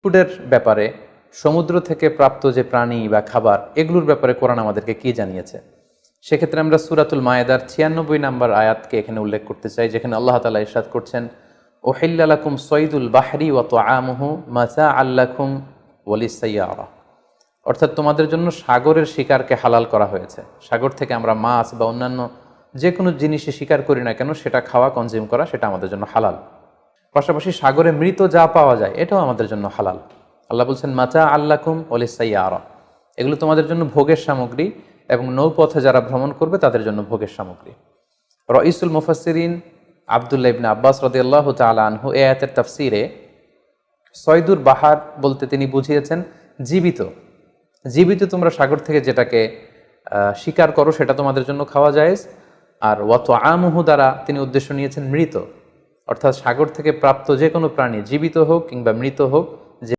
ফুডের ব্যাপারে, সমুদ্র থেকে প্রাপ্ত যে প্রাণী বা খাবার, এগুলোর ব্যাপারে কোরআন আমাদেরকে কি জানিয়েছে। সেক্ষেত্রে আমরা সূরাতুল মায়েদার 96 নম্বর আয়াতকে এখানে উল্লেখ করতে চাই, যেখানে আল্লাহ তাআলা ইরশাদ করছেন, উহিল্লা লাকুম সয়দুল বাহরি ওয়া তুআমুহু মাতাআল লাকুম ওয়ালিস-সাইয়ারা। অর্থাৎ তোমাদের জন্য সাগরের শিকারকে হালাল করা হয়েছে। সাগর থেকে আমরা মাছ বা অন্যান্য যে কোনো জিনিসই শিকার করি না কেন, সেটা খাওয়া, কনজিউম করা, সেটা আমাদের জন্য হালাল। পাশাপাশি সাগরে মৃত যা পাওয়া যায় এটাও আমাদের জন্য হালাল। আল্লাহ বলছেন মাতাআল লাকুম ওয়ালিস-সাইয়ারা, এগুলো তোমাদের জন্য ভোগের সামগ্রী এবং নৌপথে যারা ভ্রমণ করবে তাদের জন্য ভোগের সামগ্রী। রাইসুল মুফাসসিরিন আব্দুল্লাহ ইবনে আব্বাস রাদিয়াল্লাহু তাআলা আনহু এই আয়াতের তাফসীরে সয়দুর বাহার বলতে তিনি বুঝিয়েছেন জীবিত। জীবিত তোমরা সাগর থেকে যেটাকে শিকার করো সেটা তোমাদের জন্য খাওয়া জায়েজ। আর ওয়া তুআমুহু দ্বারা তিনি উদ্দেশ্য নিয়েছেন মৃত, অর্থাৎ সাগর থেকে প্রাপ্ত যে কোনো প্রাণী, জীবিত হোক কিংবা মৃত হোক,